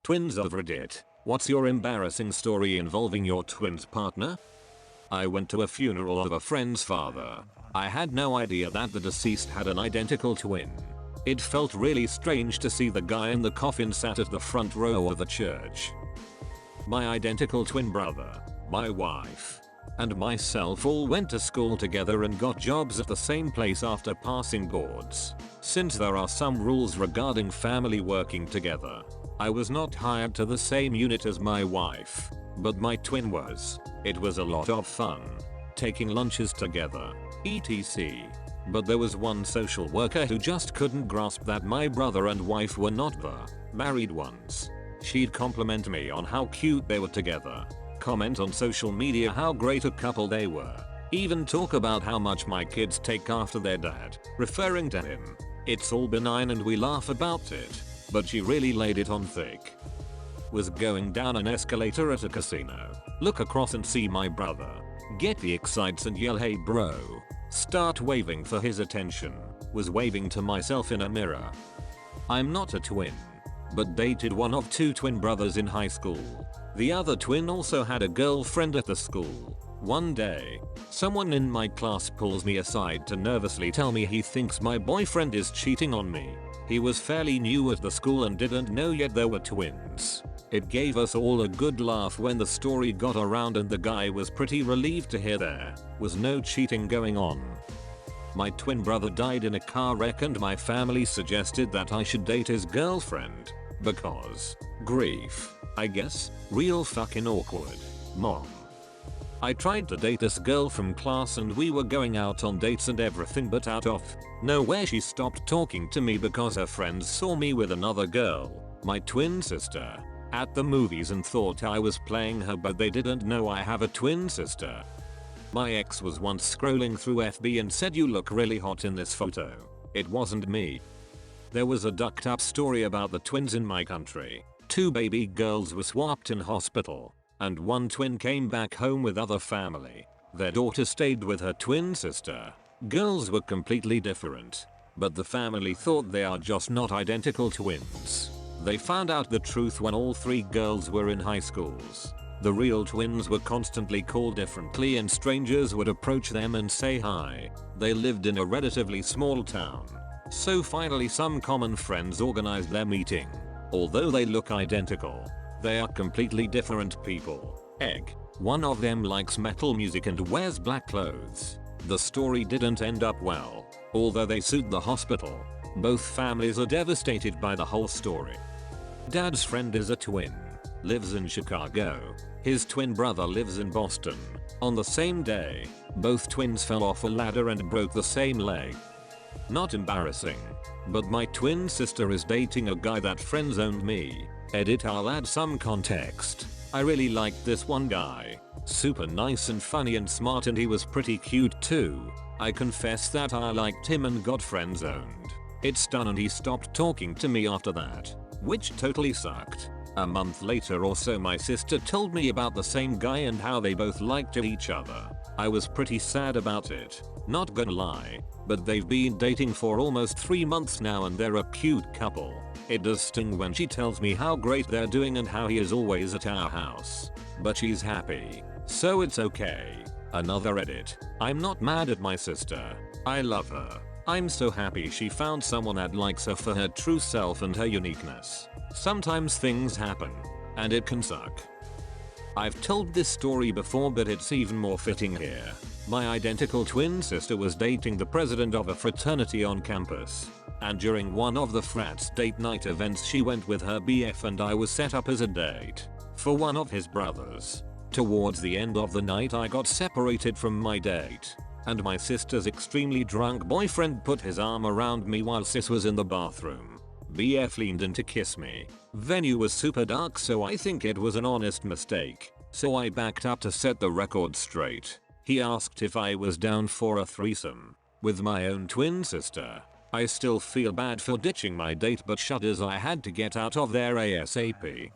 Twins of Reddit, what's your embarrassing story involving your twins partner? I went to a funeral of a friend's father. I had no idea that the deceased had an identical twin. It felt really strange to see the guy in the coffin sat at the front row of the church. My identical twin brother, my wife, and myself all went to school together and got jobs at the same place after passing boards. Since there are some rules regarding family working together, I was not hired to the same unit as my wife, but my twin was. It was a lot of fun, taking lunches together, etc. But there was one social worker who just couldn't grasp that my brother and wife were not the married ones. She'd compliment me on how cute they were together, comment on social media how great a couple they were, even talk about how much my kids take after their dad, referring to him. It's all benign and we laugh about it, but she really laid it on thick. Was going down an escalator at a casino, look across and see my brother, get the excites and yell hey bro, start waving for his attention, was waving to myself in a mirror. I'm not a twin, but dated one of two twin brothers in high school. The other twin also had a girlfriend at the school. One day, someone in my class pulls me aside to nervously tell me he thinks my boyfriend is cheating on me. He was fairly new at the school and didn't know yet there were twins. It gave us all a good laugh when the story got around and the guy was pretty relieved to hear there was no cheating going on. My twin brother died in a car wreck and my family suggested that I should date his girlfriend because grief, I guess. Real fucking awkward. Mom. I tried to date this girl from class and we were going out on dates and everything, but out of nowhere she stopped talking to me because her friends saw me with another girl, my twin sister, at the movies and thought I was playing her, but they didn't know I have a twin sister. My ex was once scrolling through FB and said you look really hot in this photo. It wasn't me. There was a ducked up story about the twins in my country. 2 baby girls were swapped in hospital, and one twin came back home with other family. Their daughter stayed with her twin sister. Girls were completely different, but the family thought they are just not identical twins. They found out the truth when all 3 girls were in high schools. The real twins were constantly called differently and strangers would approach them and say hi. They lived in a relatively small town, so finally some common friends organized their meeting. Although they look identical, they are completely different people. Egg. One of them likes metal music and wears black clothes. The story didn't end up well, although they sued the hospital. Both families are devastated by the whole story. Dad's friend is a twin, lives in Chicago. His twin brother lives in Boston. On the same day, both twins fell off a ladder and broke the same leg. Not embarrassing, but my twin sister is dating a guy that friend-zoned me. Edit, I'll add some context. I really liked this one guy. Super nice and funny and smart, and he was pretty cute too. I confess that I liked him and got friend-zoned. It's done and he stopped talking to me after that, which totally sucked. A month later or so my sister told me about the same guy and how they both liked each other. I was pretty sad about it, not gonna lie, but they've been dating for almost 3 months now and they're a cute couple. It does sting when she tells me how great they're doing and how he is always at our house. But she's happy, so it's okay. Another edit. I'm not mad at my sister. I love her. I'm so happy she found someone that likes her for her true self and her uniqueness. Sometimes things happen, and it can suck. I've told this story before, but it's even more fitting here. My identical twin sister was dating the president of a fraternity on campus, and during one of the frat's date night events she went with her BF and I was set up as a date for one of his brothers. Towards the end of the night I got separated from my date, and my sister's extremely drunk boyfriend put his arm around me while sis was in the bathroom. BF leaned in to kiss me. Venue was super dark, so I think it was an honest mistake, so I backed up to set the record straight. He asked if I was down for a threesome with my own twin sister. I still feel bad for ditching my date, but shudders, I had to get out of there ASAP.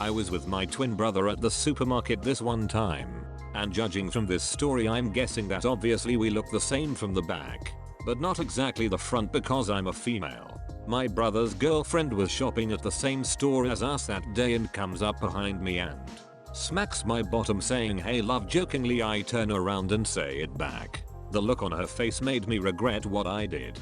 I was with my twin brother at the supermarket this one time, and judging from this story I'm guessing that obviously we look the same from the back, but not exactly the front because I'm a female. My brother's girlfriend was shopping at the same store as us that day and comes up behind me and smacks my bottom saying hey love. Jokingly I turn around and say it back. The look on her face made me regret what I did.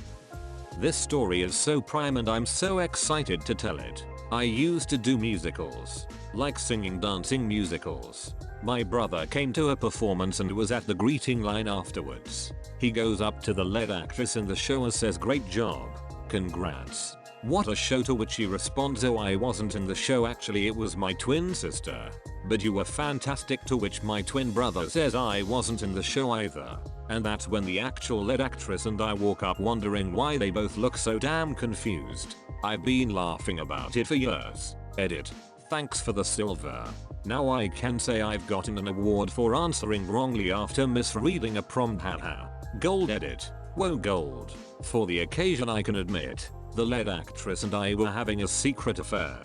This story is so prime and I'm so excited to tell it. I used to do musicals, like singing dancing musicals. My brother came to a performance and was at the greeting line afterwards. He goes up to the lead actress in the show and says great job, congrats. What a show, to which she responds oh I wasn't in the show actually, it was my twin sister. But you were fantastic, to which my twin brother says I wasn't in the show either. And that's when the actual lead actress and I walk up wondering why they both look so damn confused. I've been laughing about it for years. Edit. Thanks for the silver. Now I can say I've gotten an award for answering wrongly after misreading a prompt, haha. Gold. Edit. Whoa, gold. For the occasion I can admit, the lead actress and I were having a secret affair.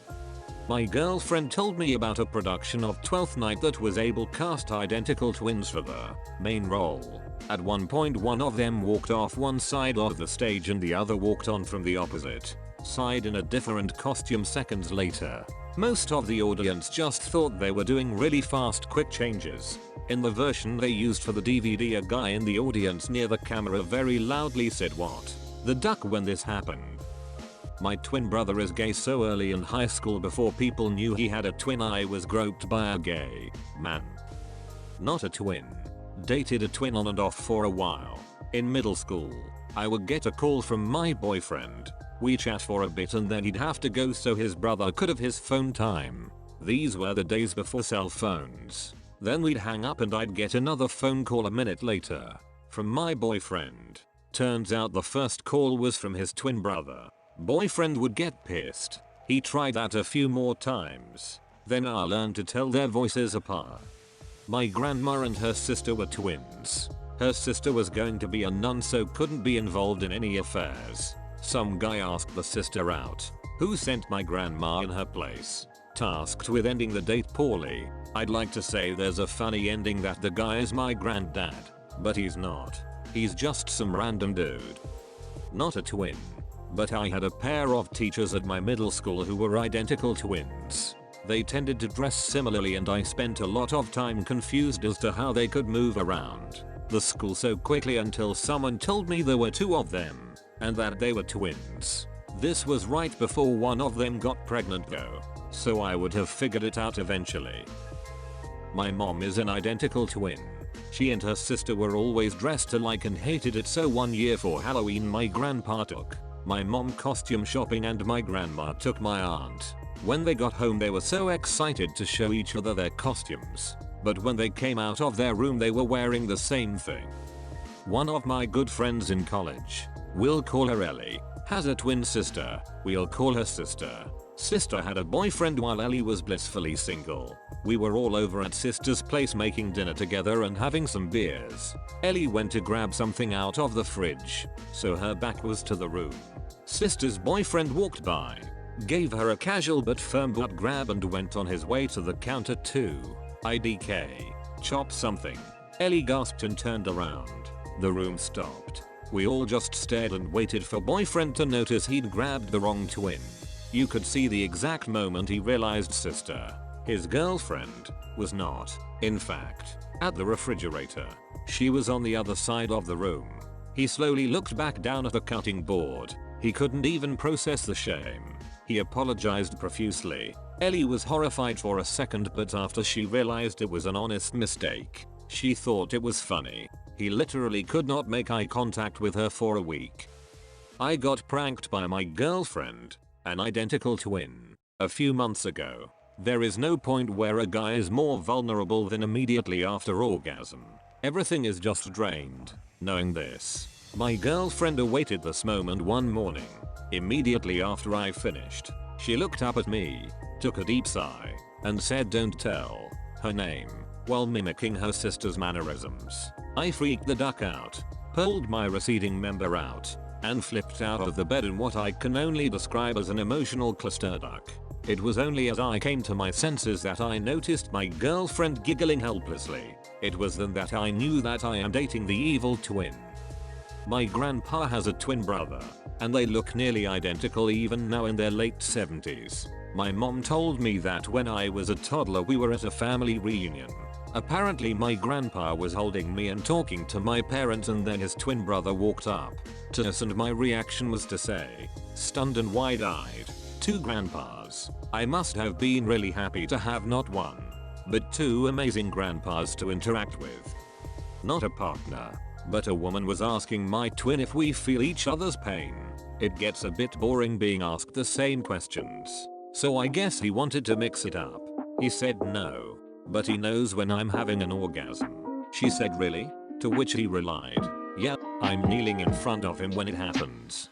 My girlfriend told me about a production of Twelfth Night that was able to cast identical twins for the main role. At one point one of them walked off one side of the stage and the other walked on from the opposite side in a different costume seconds later. Most of the audience just thought they were doing really fast quick changes. In the version they used for the DVD, a guy in the audience near the camera very loudly said what the duck when this happened. My twin brother is gay, so early in high school before people knew he had a twin I was groped by a gay man. Not a twin. Dated a twin on and off for a while. In middle school, I would get a call from my boyfriend. We chat for a bit and then he'd have to go so his brother could have his phone time. These were the days before cell phones. Then we'd hang up and I'd get another phone call a minute later from my boyfriend. Turns out the first call was from his twin brother. Boyfriend would get pissed. He tried that a few more times. Then I learned to tell their voices apart. My grandma and her sister were twins. Her sister was going to be a nun so couldn't be involved in any affairs. Some guy asked the sister out, who sent my grandma in her place. Tasked with ending the date poorly. I'd like to say there's a funny ending that the guy is my granddad, but he's not. He's just some random dude. Not a twin. But I had a pair of teachers at my middle school who were identical twins. They tended to dress similarly and I spent a lot of time confused as to how they could move around the school so quickly until someone told me there were two of them and that they were twins. This was right before one of them got pregnant though, so I would have figured it out eventually. My mom is an identical twin. She and her sister were always dressed alike and hated it, so one year for Halloween my grandpa took my mom costume shopping and my grandma took my aunt. When they got home they were so excited to show each other their costumes, but when they came out of their room they were wearing the same thing. One of my good friends in college, we'll call her Ellie, has a twin sister, we'll call her sister. Sister had a boyfriend while Ellie was blissfully single. We were all over at sister's place making dinner together and having some beers. Ellie went to grab something out of the fridge, so her back was to the room. Sister's boyfriend walked by, gave her a casual but firm butt grab and went on his way to the counter to IDK, chop something. Ellie gasped and turned around. The room stopped. We all just stared and waited for boyfriend to notice he'd grabbed the wrong twin. You could see the exact moment he realized sister, his girlfriend, was not, in fact, at the refrigerator. She was on the other side of the room. He slowly looked back down at the cutting board. He couldn't even process the shame. He apologized profusely. Ellie was horrified for a second, but after she realized it was an honest mistake, she thought it was funny. He literally could not make eye contact with her for a week. I got pranked by my girlfriend, an identical twin, a few months ago. There is no point where a guy is more vulnerable than immediately after orgasm. Everything is just drained. Knowing this, my girlfriend awaited this moment one morning. Immediately after I finished, she looked up at me, took a deep sigh, and said don't tell her name, while mimicking her sister's mannerisms. I freaked the duck out, pulled my receding member out, and flipped out of the bed in what I can only describe as an emotional cluster duck. It was only as I came to my senses that I noticed my girlfriend giggling helplessly. It was then that I knew that I am dating the evil twin. My grandpa has a twin brother. and they look nearly identical even now in their late 70s. My mom told me that when I was a toddler we were at a family reunion. Apparently my grandpa was holding me and talking to my parents, and then his twin brother walked up to us and my reaction was to say, stunned and wide-eyed, two grandpas. I must have been really happy to have not one, but two amazing grandpas to interact with. Not a partner, but a woman was asking my twin if we feel each other's pain. It gets a bit boring being asked the same questions, so I guess he wanted to mix it up. He said no, but he knows when I'm having an orgasm. She said really? To which he relied, yeah, I'm kneeling in front of him when it happens.